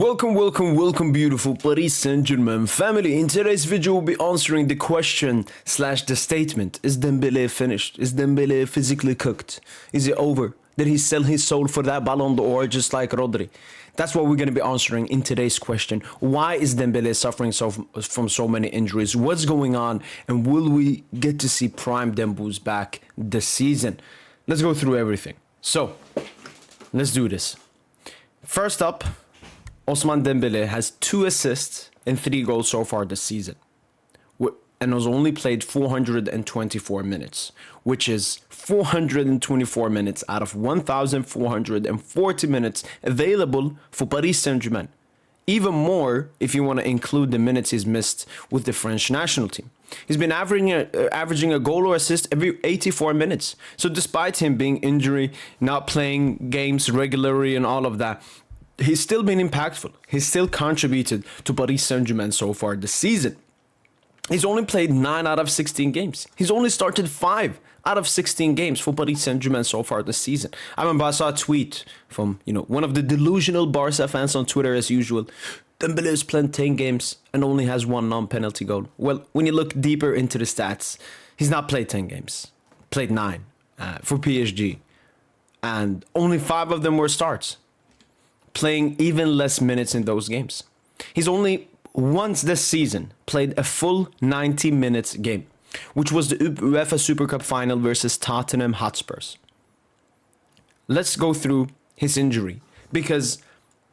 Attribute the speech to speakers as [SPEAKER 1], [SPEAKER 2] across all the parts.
[SPEAKER 1] Welcome, beautiful Paris Saint-Germain family. In today's video, we'll be answering the question / the statement. Is Dembele finished? Is Dembele physically cooked? Is it over? Did he sell his soul for that Ballon d'Or just like Rodri? That's what we're going to be answering in today's question. Why is Dembele suffering from so many injuries? What's going on? And will we get to see prime Dembouz back this season? Let's go through everything. So, let's do this. First up, Ousmane Dembele has 2 assists and 3 goals so far this season, and has only played 424 minutes, which is 424 minutes out of 1,440 minutes available for Paris Saint-Germain. Even more if you want to include the minutes he's missed with the French national team. He's been averaging a goal or assist every 84 minutes. So despite him being injured, not playing games regularly and all of that, he's still been impactful. He's still contributed to Paris Saint-Germain so far this season. He's only played 9 out of 16 games. He's only started 5 out of 16 games for Paris Saint-Germain so far this season. I remember I saw a tweet from, one of the delusional Barca fans on Twitter as usual. Dembele has played 10 games and only has 1 non-penalty goal. Well, when you look deeper into the stats, he's not played 10 games. Played 9 for PSG. And only 5 of them were starts, playing even less minutes in those games. He's only once this season played a full 90 minutes game, which was the UEFA Super Cup final versus Tottenham Hotspurs. Let's go through his injury, because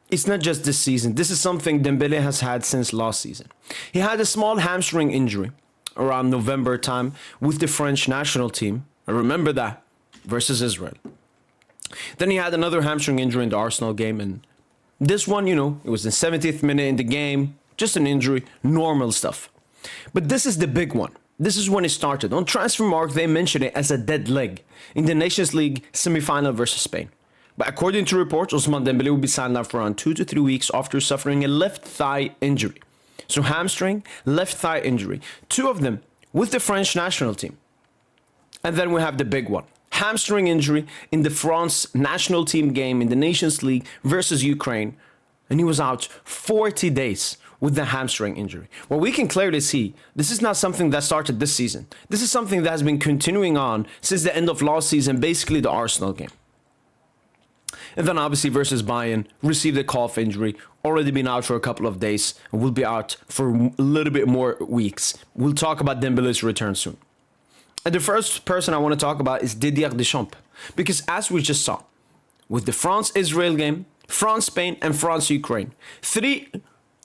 [SPEAKER 1] it's not just this season. This is something Dembele has had since last season. He had a small hamstring injury around November time with the French national team. I remember that, versus Israel. Then he had another hamstring injury in the Arsenal game, and this one, it was the 70th minute in the game, just an injury, normal stuff. But this is the big one. This is when it started. On Transfermarkt, they mentioned it as a dead leg in the Nations League semi-final versus Spain. But according to reports, Ousmane Dembele will be signed out for around 2 to 3 weeks after suffering a left thigh injury. So hamstring, left thigh injury, 2 of them with the French national team. And then we have the big one. Hamstring injury in the France national team game in the Nations League versus Ukraine, and he was out 40 days with the hamstring injury. Well, we can clearly see this is not something that started this season. This is something that has been continuing on since the end of last season, basically the Arsenal game. And then obviously versus Bayern, received a calf injury, already been out for a couple of days, and will be out for a little bit more weeks. We'll talk about Dembele's return soon. And the first person I want to talk about is Didier Deschamps. Because as we just saw, with the France-Israel game, France-Spain, and France-Ukraine, 3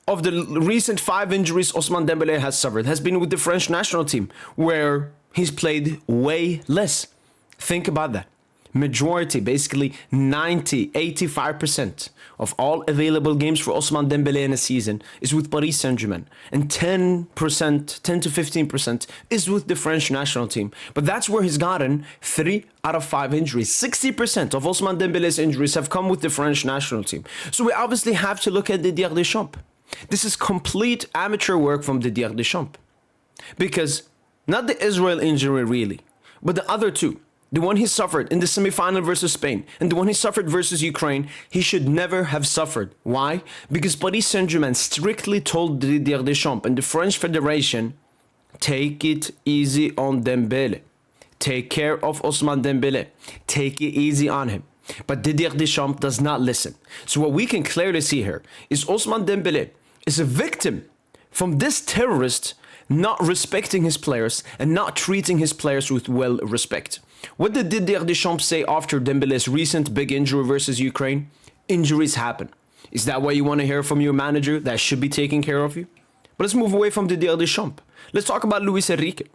[SPEAKER 1] of the recent 5 injuries Ousmane Dembele has suffered has been with the French national team, where he's played way less. Think about that. Majority, basically 85% of all available games for Ousmane Dembele in a season is with Paris Saint-Germain, and 10% to 15% is with the French national team. But that's where he's gotten 3 out of 5 injuries. 60% of Ousmane Dembele's injuries have come with the French national team. So we obviously have to look at Didier Deschamps. This is complete amateur work from Didier Deschamps, because not the Israel injury really, but the other 2. The one he suffered in the semi-final versus Spain and the one he suffered versus Ukraine, he should never have suffered. Why? Because Paris Saint-Germain strictly told Didier Deschamps and the French Federation, take it easy on Dembele. Take care of Ousmane Dembele. Take it easy on him. But Didier Deschamps does not listen. So what we can clearly see here is Ousmane Dembele is a victim from this terrorist not respecting his players and not treating his players with respect. What did Didier Deschamps say after Dembele's recent big injury versus Ukraine? Injuries happen. Is that what you want to hear from your manager that should be taking care of you? But let's move away from Didier Deschamps. Let's talk about Luis Enrique.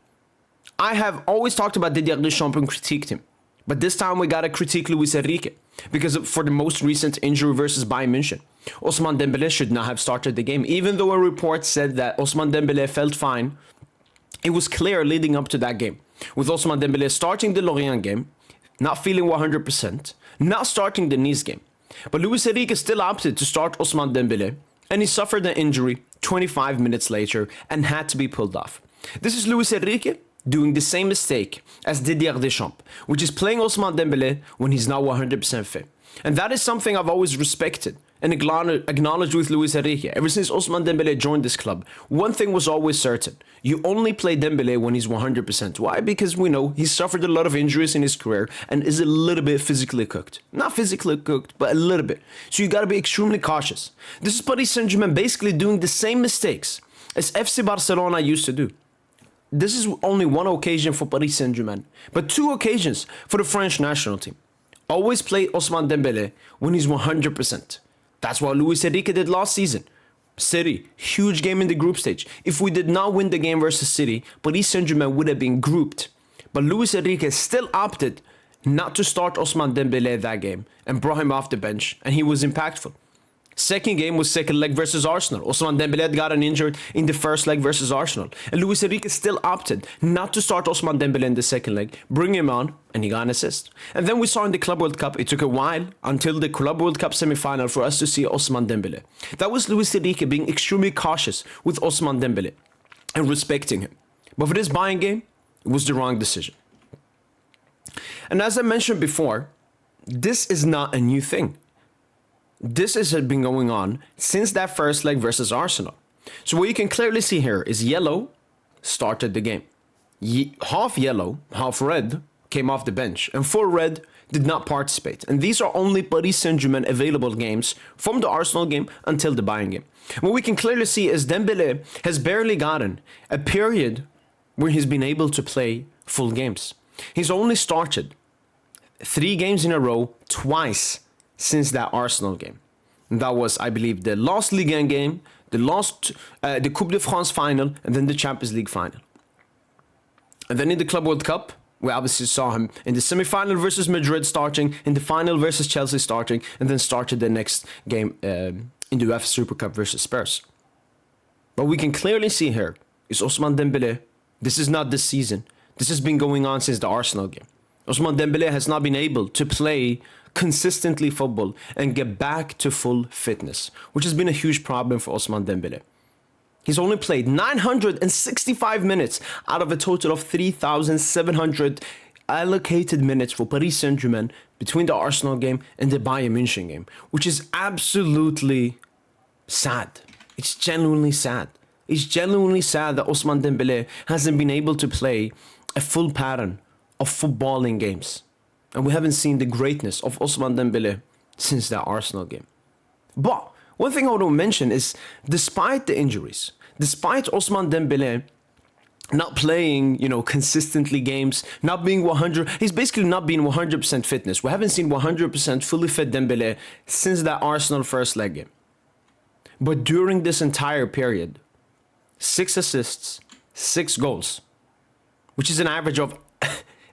[SPEAKER 1] I have always talked about Didier Deschamps and critiqued him. But this time we gotta critique Luis Enrique, because for the most recent injury versus Bayern München, Ousmane Dembele should not have started the game. Even though a report said that Ousmane Dembele felt fine, it was clear leading up to that game, with Ousmane Dembele starting the Lorient game, not feeling 100%, not starting the Nice game. But Luis Enrique still opted to start Ousmane Dembele, and he suffered an injury 25 minutes later and had to be pulled off. This is Luis Enrique doing the same mistake as Didier Deschamps, which is playing Ousmane Dembele when he's not 100% fit. And that is something I've always respected and acknowledged with Luis Enrique ever since Ousmane Dembele joined this club. One thing was always certain. You only play Dembele when he's 100%. Why? Because we know he's suffered a lot of injuries in his career and is a little bit physically cooked. Not physically cooked, but a little bit. So you got to be extremely cautious. This is Paris Saint-Germain basically doing the same mistakes as FC Barcelona used to do. This is only one occasion for Paris Saint-Germain, but 2 occasions for the French national team. Always play Ousmane Dembele when he's 100%. That's what Luis Enrique did last season. City, huge game in the group stage. If we did not win the game versus City, Paris Saint-Germain would have been grouped. But Luis Enrique still opted not to start Ousmane Dembele that game and brought him off the bench, and he was impactful. Second game was second leg versus Arsenal. Ousmane Dembele had gotten injured in the first leg versus Arsenal. And Luis Enrique still opted not to start Ousmane Dembele in the second leg, bring him on, and he got an assist. And then we saw in the Club World Cup, it took a while until the Club World Cup semi-final for us to see Ousmane Dembele. That was Luis Enrique being extremely cautious with Ousmane Dembele and respecting him. But for this Bayern game, it was the wrong decision. And as I mentioned before, this is not a new thing. This has been going on since that first leg versus Arsenal. So what you can clearly see here is yellow started the game. Half yellow, half red came off the bench, and full red did not participate. And these are only Paris Saint-Germain available games from the Arsenal game until the Bayern game. What we can clearly see is Dembele has barely gotten a period where he's been able to play full games. He's only started 3 games in a row twice since that Arsenal game. And that was, I believe, the last Ligue 1 game, the Coupe de France final, and then the Champions League final. And then in the Club World Cup, we obviously saw him in the semi-final versus Madrid starting, in the final versus Chelsea starting, and then started the next game in the UEFA Super Cup versus Spurs. But we can clearly see here is Ousmane Dembele. This is not this season. This has been going on since the Arsenal game. Ousmane Dembele has not been able to play consistently football and get back to full fitness, which has been a huge problem for Ousmane Dembele. He's only played 965 minutes out of a total of 3,700 allocated minutes for Paris Saint-Germain between the Arsenal game and the Bayern München game, which is absolutely sad. It's genuinely sad. It's genuinely sad that Ousmane Dembele hasn't been able to play a full pattern of footballing games. And we haven't seen the greatness of Ousmane Dembele since that Arsenal game. But one thing I want to mention is, despite the injuries, despite Ousmane Dembele not playing, consistently games, not being 100, he's basically not being 100% fitness. We haven't seen 100% fully fit Dembele since that Arsenal first leg game. But during this entire period, 6 assists, 6 goals, which is an average of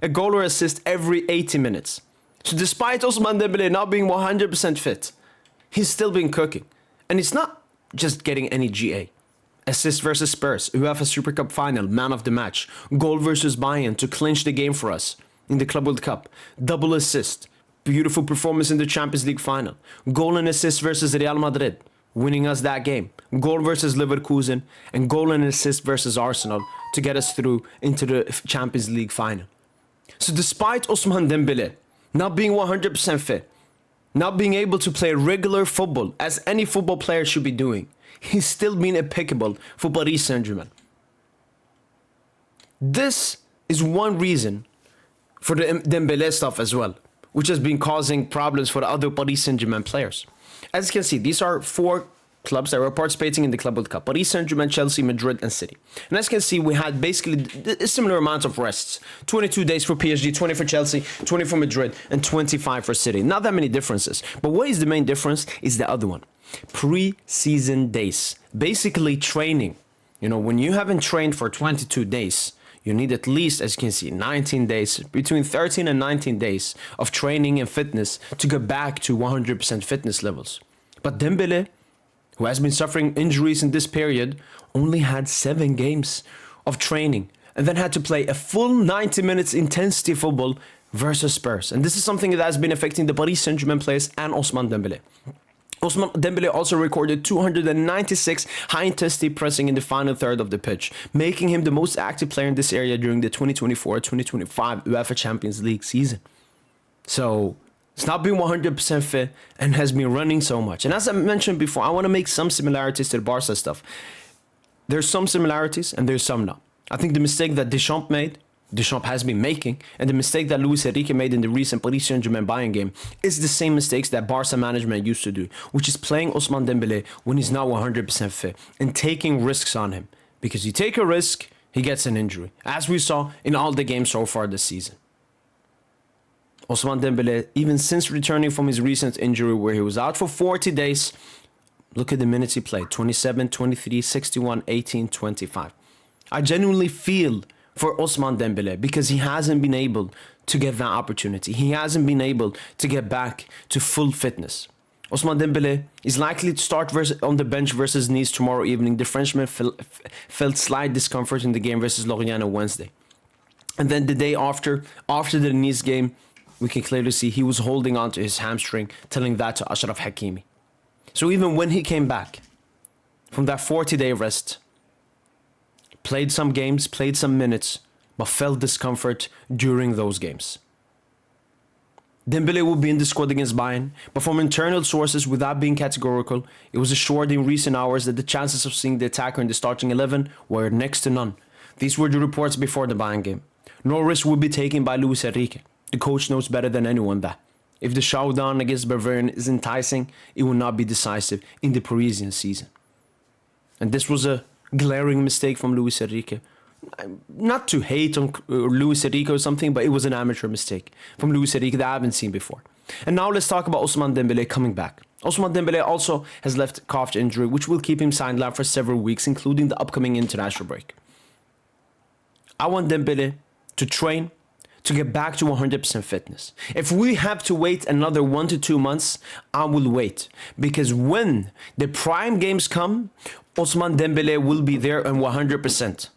[SPEAKER 1] a goal or assist every 80 minutes. So despite Ousmane Dembele not being 100% fit, he's still been cooking. And it's not just getting any GA. Assist versus Spurs, UEFA Super Cup final, man of the match. Goal versus Bayern to clinch the game for us in the Club World Cup. Double assist. Beautiful performance in the Champions League final. Goal and assist versus Real Madrid, winning us that game. Goal versus Leverkusen, and goal and assist versus Arsenal to get us through into the Champions League final. So despite Ousmane Dembele not being 100% fit, not being able to play regular football as any football player should be doing, he's still been impeccable for Paris Saint-Germain. This is one reason for the Dembele stuff as well, which has been causing problems for the other Paris Saint-Germain players. As you can see, these are 4 clubs that were participating in the Club World Cup: Paris Saint-Germain, Chelsea, Madrid, and City. And as you can see, we had basically a similar amount of rests. 22 days for PSG, 20 for Chelsea, 20 for Madrid, and 25 for City. Not that many differences. But what is the main difference is the other one. Pre-season days. Basically training. When you haven't trained for 22 days, you need at least, as you can see, 19 days, between 13 and 19 days of training and fitness to get back to 100% fitness levels. But Dembele, who has been suffering injuries in this period, only had 7 games of training and then had to play a full 90 minutes intensity football versus Spurs. And this is something that has been affecting the Paris Saint-Germain players and Ousmane Dembele. Ousmane Dembele also recorded 296 high-intensity pressing in the final third of the pitch, making him the most active player in this area during the 2024-2025 UEFA Champions League season. So He's not been 100% fit and has been running so much. And as I mentioned before, I want to make some similarities to the Barca stuff. There's some similarities and there's some not. I think the mistake that Deschamps has been making, and the mistake that Luis Enrique made in the recent Paris Saint-Germain Bayern game is the same mistakes that Barca management used to do, which is playing Ousmane Dembele when he's not 100% fit and taking risks on him. Because you take a risk, he gets an injury, as we saw in all the games so far this season. Ousmane Dembele, even since returning from his recent injury where he was out for 40 days, look at the minutes he played, 27, 23, 61, 18, 25. I genuinely feel for Ousmane Dembele because he hasn't been able to get that opportunity. He hasn't been able to get back to full fitness. Ousmane Dembele is likely to start on the bench versus Nice tomorrow evening. The Frenchman felt slight discomfort in the game versus Lorient on Wednesday. And then the day after the Nice game, we can clearly see he was holding on to his hamstring, telling that to Achraf Hakimi. So even when he came back from that 40-day rest, played some games, played some minutes, but felt discomfort during those games. Dembele will be in the squad against Bayern, but from internal sources, without being categorical, it was assured in recent hours that the chances of seeing the attacker in the starting 11 were next to none. These were the reports before the Bayern game. No risk would be taken by Luis Enrique. The coach knows better than anyone that if the showdown against Bavarian is enticing, it will not be decisive in the Parisian season. And this was a glaring mistake from Luis Enrique. Not to hate on Luis Enrique or something, but it was an amateur mistake from Luis Enrique that I haven't seen before. And now let's talk about Ousmane Dembele coming back. Ousmane Dembele also has left calf injury, which will keep him sidelined for several weeks, including the upcoming international break. I want Dembele to train, to get back to 100% fitness. If we have to wait another 1 to 2 months, I will wait. Because when the prime games come, Ousmane Dembele will be there and 100%.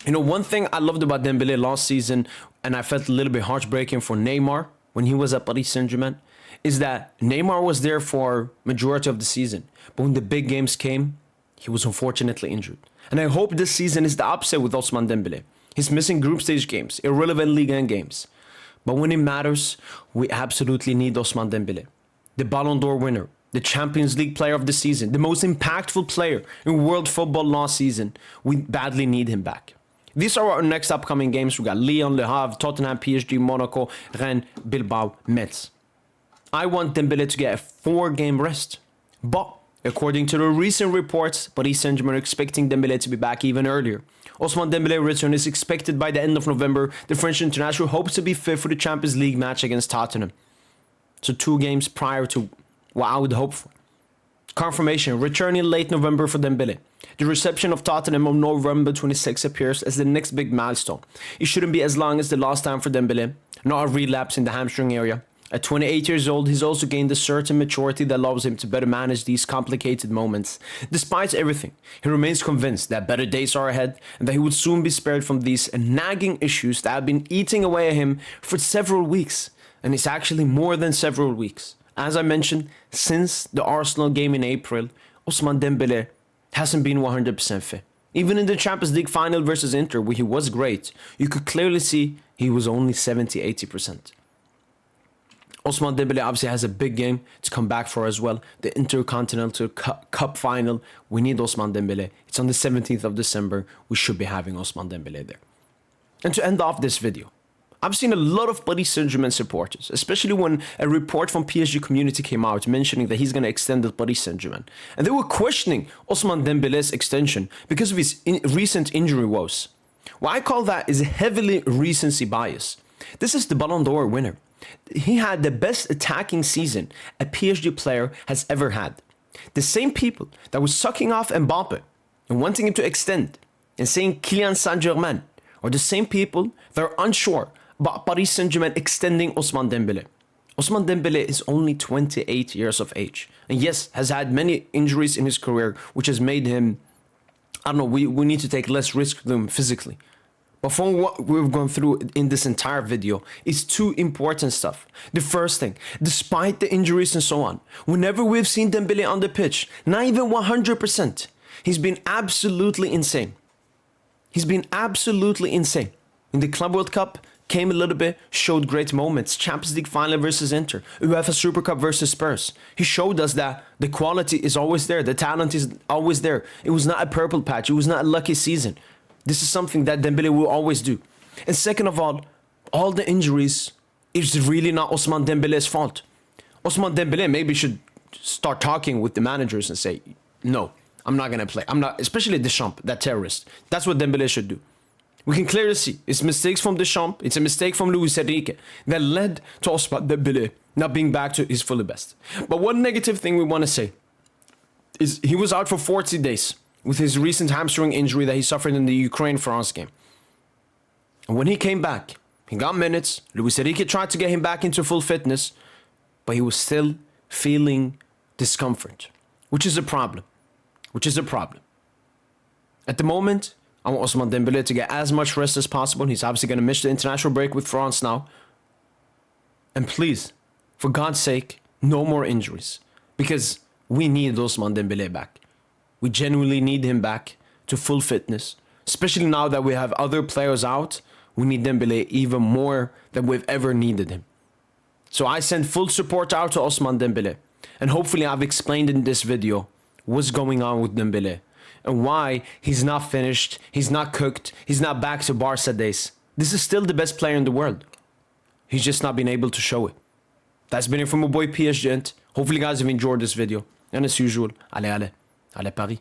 [SPEAKER 1] You know, one thing I loved about Dembele last season, and I felt a little bit heartbreaking for Neymar when he was at Paris Saint-Germain, is that Neymar was there for majority of the season. But when the big games came, he was unfortunately injured. And I hope this season is the opposite with Ousmane Dembele. He's missing group stage games, irrelevant Ligue 1 games. But when it matters, we absolutely need Ousmane Dembele. The Ballon d'Or winner, the Champions League player of the season, the most impactful player in world football last season. We badly need him back. These are our next upcoming games. We got Lyon, Le Havre, Tottenham, PSG, Monaco, Rennes, Bilbao, Metz. I want Dembele to get a 4-game rest. But according to the recent reports, Paris Saint-Germain are expecting Dembele to be back even earlier. Ousmane Dembele's return is expected by the end of November. The French international hopes to be fit for the Champions League match against Tottenham. So 2 games prior to what I would hope for. Confirmation, returning late November for Dembele. The reception of Tottenham on November 26 appears as the next big milestone. It shouldn't be as long as the last time for Dembele, not a relapse in the hamstring area. At 28 years old, he's also gained a certain maturity that allows him to better manage these complicated moments. Despite everything, he remains convinced that better days are ahead and that he would soon be spared from these nagging issues that have been eating away at him for several weeks. And it's actually more than several weeks. As I mentioned, since the Arsenal game in April, Ousmane Dembele hasn't been 100% fit. Even in the Champions League final versus Inter, where he was great, you could clearly see he was only 70-80%. Ousmane Dembele obviously has a big game to come back for as well. The Intercontinental Cup final. We need Ousmane Dembele. It's on the 17th of December. We should be having Ousmane Dembele there. And to end off this video, I've seen a lot of Paris Saint-Germain supporters, especially when a report from PSG community came out mentioning that he's going to extend at Paris Saint-Germain. And they were questioning Ousmane Dembele's extension because of his recent injury woes. What I call that is a heavily recency bias. This is the Ballon d'Or winner. He had the best attacking season a PSG player has ever had. The same people that were sucking off Mbappe and wanting him to extend and saying Kylian Saint-Germain are the same people that are unsure about Paris Saint-Germain extending Ousmane Dembele. Ousmane Dembele is only 28 years of age. And yes, has had many injuries in his career, which has made him, I don't know, we need to take less risk with him physically. But from what we've gone through in this entire video, is 2 important stuff. The first thing, despite the injuries and so on, whenever we've seen Dembele on the pitch, not even 100%, he's been absolutely insane. He's been absolutely insane. In the Club World Cup, came a little bit, showed great moments. Champions League final versus Inter, UEFA Super Cup versus Spurs. He showed us that the quality is always there, the talent is always there. It was not a purple patch, it was not a lucky season. This is something that Dembele will always do. And second of all the injuries is really not Ousmane Dembele's fault. Ousmane Dembele maybe should start talking with the managers and say, no, I'm not going to play. I'm not, especially Deschamps, that terrorist. That's what Dembele should do. We can clearly see it's mistakes from Deschamps, it's a mistake from Luis Enrique that led to Ousmane Dembele not being back to his fully best. But one negative thing we want to say is he was out for 40 days with his recent hamstring injury that he suffered in the Ukraine-France game. And when he came back, he got minutes. Luis Enrique tried to get him back into full fitness, but he was still feeling discomfort, which is a problem. At the moment, I want Ousmane Dembele to get as much rest as possible. He's obviously going to miss the international break with France now. And please, for God's sake, no more injuries. Because we need Ousmane Dembele back. We genuinely need him back to full fitness. Especially now that we have other players out, we need Dembele even more than we've ever needed him. So I send full support out to Ousmane Dembele. And hopefully I've explained in this video what's going on with Dembele. And why he's not finished, he's not cooked, he's not back to Barca days. This is still the best player in the world. He's just not been able to show it. That's been it from my boy PSG. Hopefully you guys have enjoyed this video. And as usual, allez Paris.